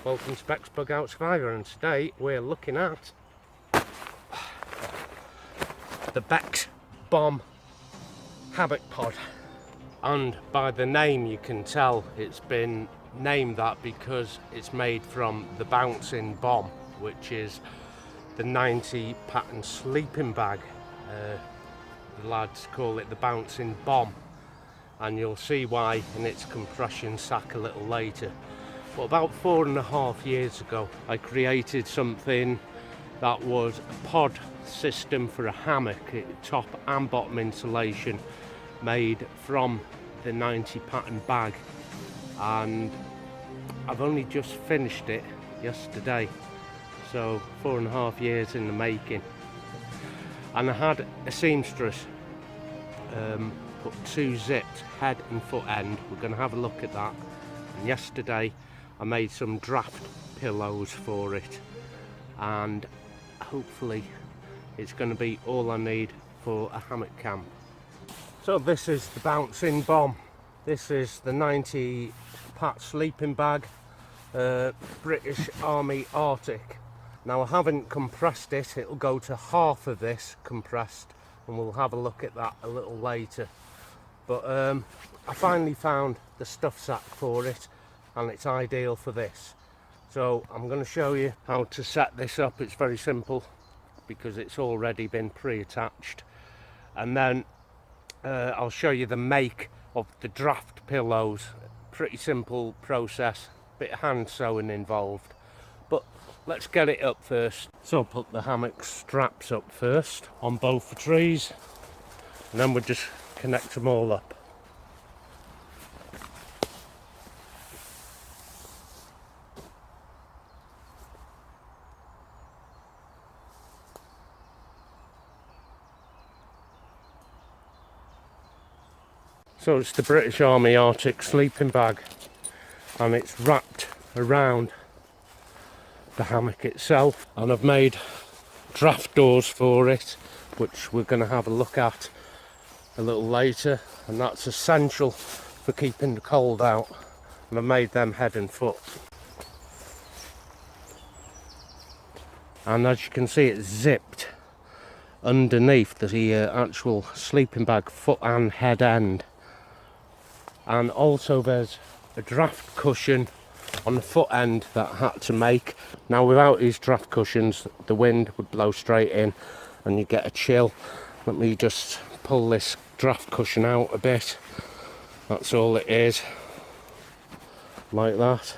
Welcome to bexbugoutsurvivor, and today we're looking at the Bex Bomb Hammock Pod. And by the name you can tell it's been named that because it's made from the bouncing bomb, which is the 90 pattern sleeping bag. The lads call it the bouncing bomb, and you'll see why in its compression sack a little later. But about 4.5 years ago, I created something that was a pod system for a hammock, top and bottom insulation, made from the 90 pattern bag, and I've only just finished it yesterday, so 4.5 years in the making. And I had a seamstress put 2 zips, head and foot end. We're going to have a look at that. And yesterday I made some draft pillows for it, and hopefully it's going to be all I need for a hammock camp. So this is the bouncing bomb. This is the 90 pat sleeping bag, British Army Arctic. Now I haven't compressed it, it'll go to half of this compressed, and we'll have a look at that a little later. But I finally found the stuff sack for it, and it's ideal for this. So I'm going to show you how to set this up. It's very simple because it's already been pre-attached, and then I'll show you the make of the draft pillows. Pretty simple process, bit of hand sewing involved, but let's get it up first. So I'll put the hammock straps up first on both the trees, and then we'll just connect them all up. So it's the British Army Arctic sleeping bag, and it's wrapped around the hammock itself, and I've made draft doors for it, which we're going to have a look at a little later, and that's essential for keeping the cold out, and I've made them head and foot. And as you can see, it's zipped underneath the actual sleeping bag foot and head end. And also there's a draft cushion on the foot end that I had to make. Now without these draft cushions, the wind would blow straight in and you get a chill. Let me just pull this draft cushion out a bit. That's all it is, like that.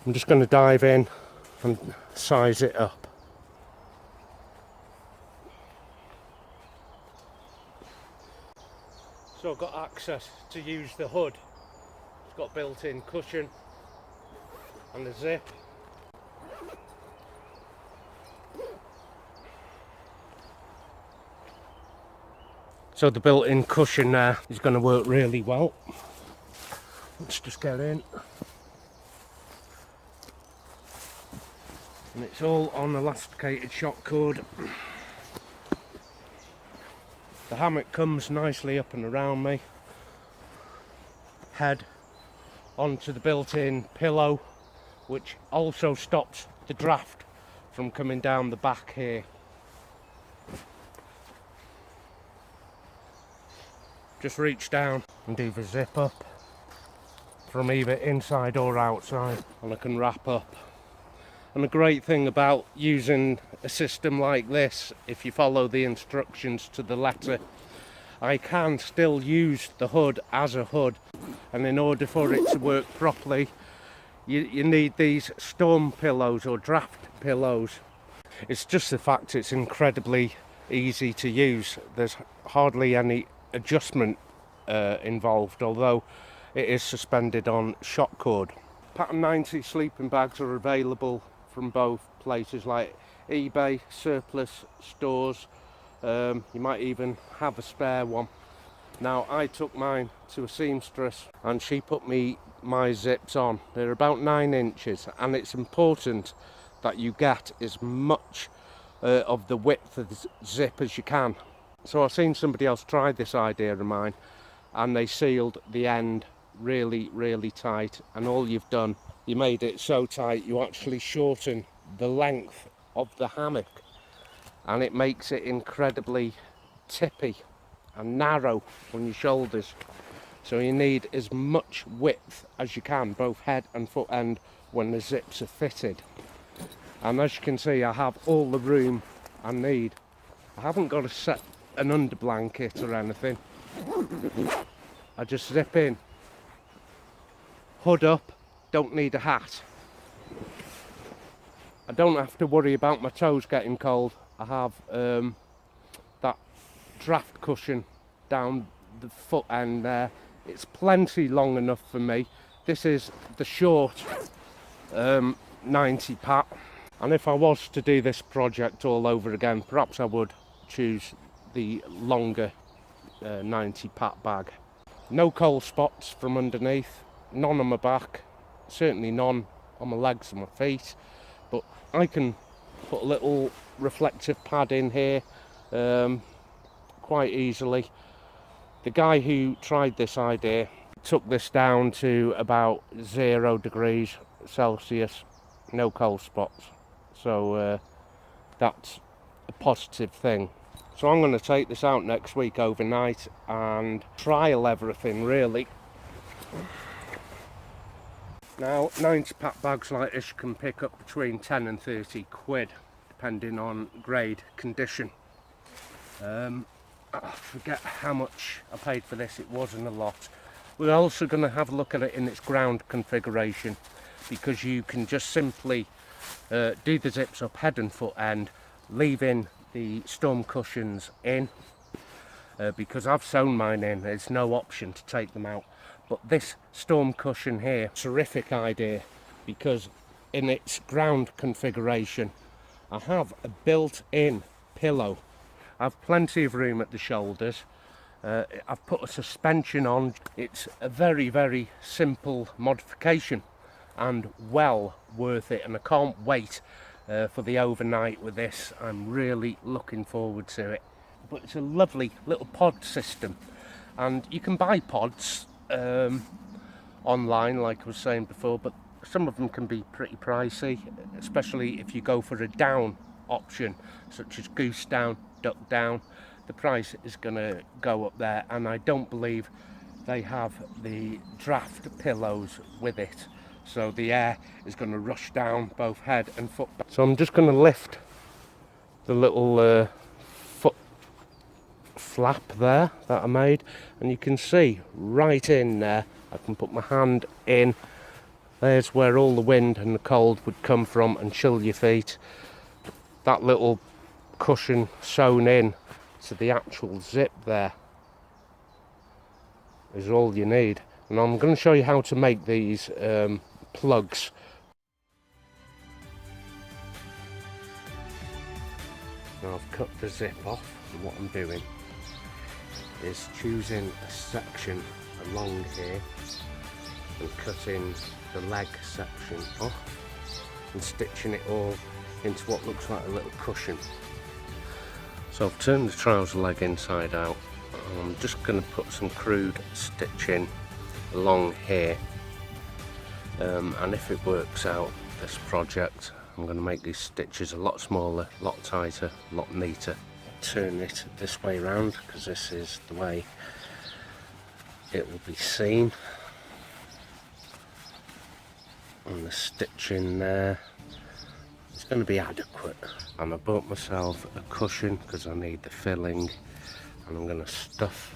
I'm just going to dive in and size it up. So I've got access to use the hood. It's got built-in cushion and a zip. So the built-in cushion there is going to work really well. Let's just get in. And it's all on elasticated shock cord. The hammock comes nicely up and around me. Head onto the built-in pillow, which also stops the draft from coming down the back here. Just reach down and do the zip up from either inside or outside, and I can wrap up. And the great thing about using a system like this, if you follow the instructions to the letter, I can still use the hood as a hood, and in order for it to work properly, you need these storm pillows or draft pillows. It's just the fact it's incredibly easy to use. There's hardly any adjustment involved, although it is suspended on shock cord. Pattern 90 sleeping bags are available from both places like eBay, surplus stores. You might even have a spare one. Now I took mine to a seamstress and she put me my zips on. They're about 9 inches, and it's important that you get as much of the width of the zip as you can. So I've seen somebody else try this idea of mine, and they sealed the end really tight, and all you've done you made it so tight you actually shorten the length of the hammock, and it makes it incredibly tippy and narrow on your shoulders. So you need as much width as you can, both head and foot end, when the zips are fitted. And as you can see, I have all the room I need. I haven't got to set an under blanket or anything. I just zip in, hood up, don't need a hat. I don't have to worry about my toes getting cold. I have that draft cushion down the foot end there. It's plenty long enough for me. This is the short 90 pat. And if I was to do this project all over again, perhaps I would choose the longer 90 pat bag. No cold spots from underneath, none on my back, certainly none on my legs and my feet, but I can put a little reflective pad in here quite easily. The guy who tried this idea took this down to about 0 degrees Celsius, no cold spots. So that's a positive thing. So I'm going to take this out next week overnight and trial everything really. Now 90 pack bags like this you can pick up between 10 and 30 quid depending on grade, condition. I forget how much I paid for this, it wasn't a lot. We're also going to have a look at it in its ground configuration, because you can just simply do the zips up head and foot end, leaving the storm cushions in, because I've sewn mine in, there's no option to take them out. But this storm cushion here, terrific idea, because in its ground configuration I have a built-in pillow. I've plenty of room at the shoulders. I've put a suspension on. It's a very, very simple modification and well worth it, and I can't wait for the overnight with this. I'm really looking forward to it. But it's a lovely little pod system, and you can buy pods online like I was saying before, but some of them can be pretty pricey, especially if you go for a down option such as goose down, duck down. The price is going to go up there, and I don't believe they have the draft pillows with it, so the air is going to rush down both head and foot. So I'm just going to lift the little foot flap there that I made, and you can see right in there I can put my hand in. There's where all the wind and the cold would come from and chill your feet. That little cushion sewn in to the actual zip there is all you need. And I'm going to show you how to make these plugs. Now I've cut the zip off, and what I'm doing is choosing a section along here and cutting the leg section off and stitching it all into what looks like a little cushion. So I've turned the trouser leg inside out. I'm just going to put some crude stitching along here, and if it works out, this project, I'm going to make these stitches a lot smaller, a lot tighter, a lot neater. Turn it this way around because this is the way it will be seen. And the stitching there is going to be adequate. And I bought myself a cushion because I need the filling, and I'm going to stuff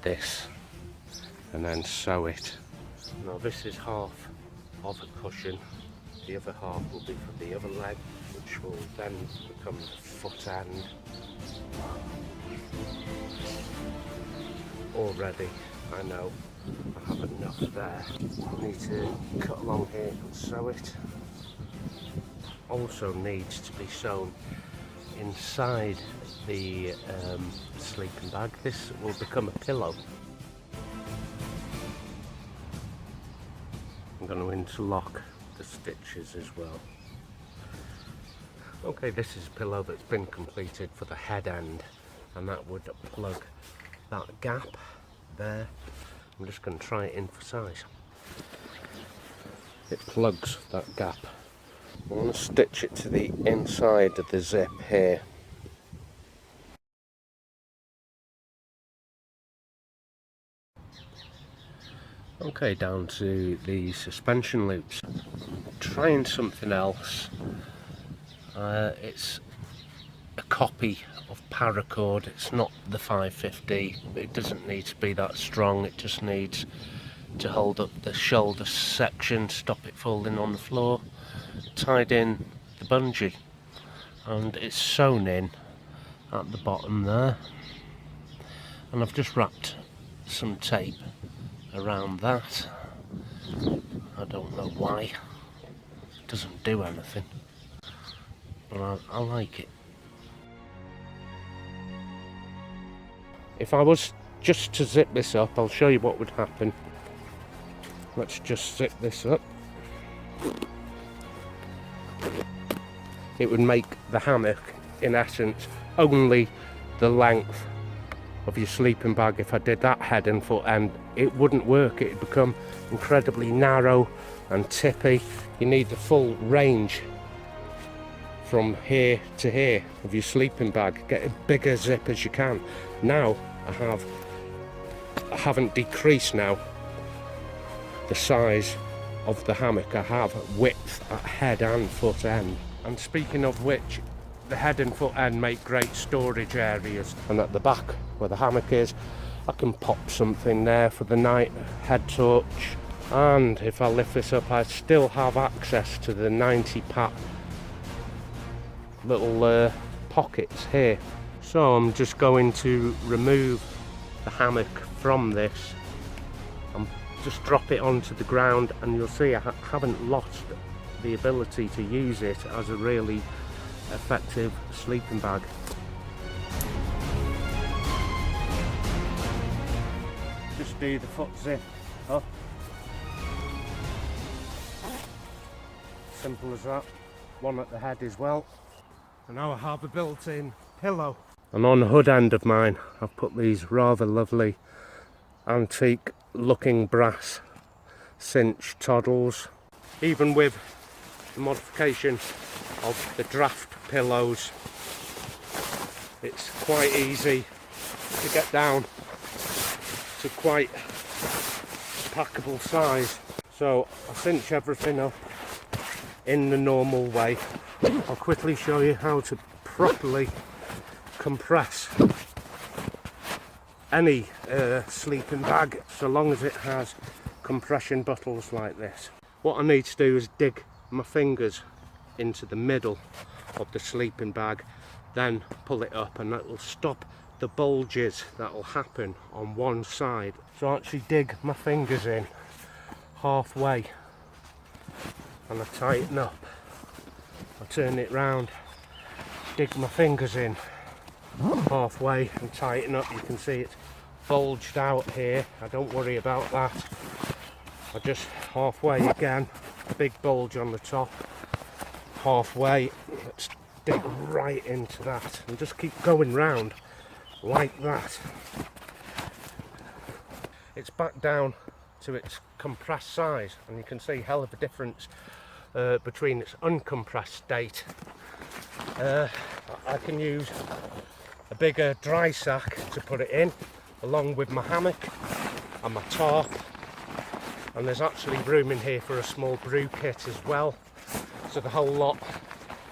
this and then sew it. Now this is half of a cushion, the other half will be for the other leg, which will then become the foot end. Already I know I have enough there. I need to cut along here and sew it. Also needs to be sewn inside the sleeping bag. This will become a pillow. I'm going to interlock the stitches as well. Okay, this is a pillow that's been completed for the head end, and that would plug that gap there. I'm just going to try it in for size. it plugs that gap. I want to stitch it to the inside of the zip here. Okay, down to the suspension loops. Trying something else. It's a copy of paracord. It's not the 550. It doesn't need to be that strong. It just needs to hold up the shoulder section, stop it falling on the floor. Tied in the bungee, and it's sewn in at the bottom there. And I've just wrapped some tape around that. I don't know why. It doesn't do anything, but I like it. If I was just to zip this up, I'll show you what would happen. Let's just zip this up. It would make the hammock, in essence, only the length of your sleeping bag. If I did that head and foot end, it wouldn't work. It'd become incredibly narrow and tippy. You need the full range from here to here of your sleeping bag. Get a bigger zip as you can. Now I haven't decreased now the size of the hammock. I have width at head and foot end. And speaking of which, the head and foot end make great storage areas, and at the back where the hammock is, I can pop something there for the night, head torch. And if I lift this up, I still have access to the 90-pat little pockets here. So I'm just going to remove the hammock from this and just drop it onto the ground, and you'll see I haven't lost the ability to use it as a really effective sleeping bag. Just do the foot zip up. Simple as that. One at the head as well. And now I have a built-in pillow. And on the hood end of mine, I've put these rather lovely antique looking brass cinch toddles. Even with the modification of the draft pillows, it's quite easy to get down to quite packable size. So I cinch everything up in the normal way. I'll quickly show you how to properly compress any sleeping bag, so long as it has compression buttons like this. What I need to do is dig my fingers into the middle of the sleeping bag, then pull it up, and that will stop the bulges that will happen on one side. So I actually dig my fingers in halfway and I tighten up. I turn it round, dig my fingers in halfway and tighten up. You can see it's bulged out here. I don't worry about that. I just halfway again, a big bulge on the top, halfway. Let's dig right into that and just keep going round like that. It's back down to its compressed size, and you can see hell of a difference between its uncompressed state. I can use a bigger dry sack to put it in, along with my hammock and my tarp, and there's actually room in here for a small brew kit as well, so the whole lot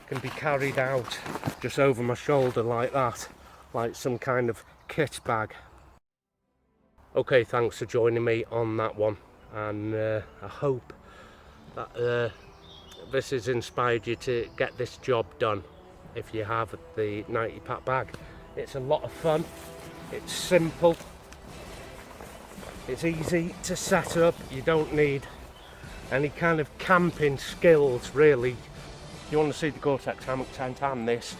can be carried out just over my shoulder like that, like some kind of kit bag. Okay, thanks for joining me on that one, and I hope that this has inspired you to get this job done if you have the 90-pat bag. It's a lot of fun, it's simple, it's easy to set up. You don't need any kind of camping skills really. If you want to see the Gore-Tex hammock tent and this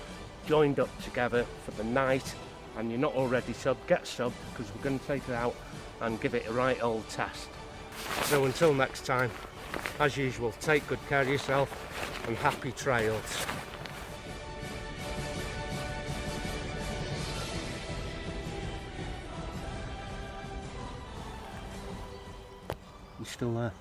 joined up together for the night, and you're not already subbed, get subbed, because we're going to take it out and give it a right old test. So until next time, as usual, take good care of yourself and happy trails. You still there?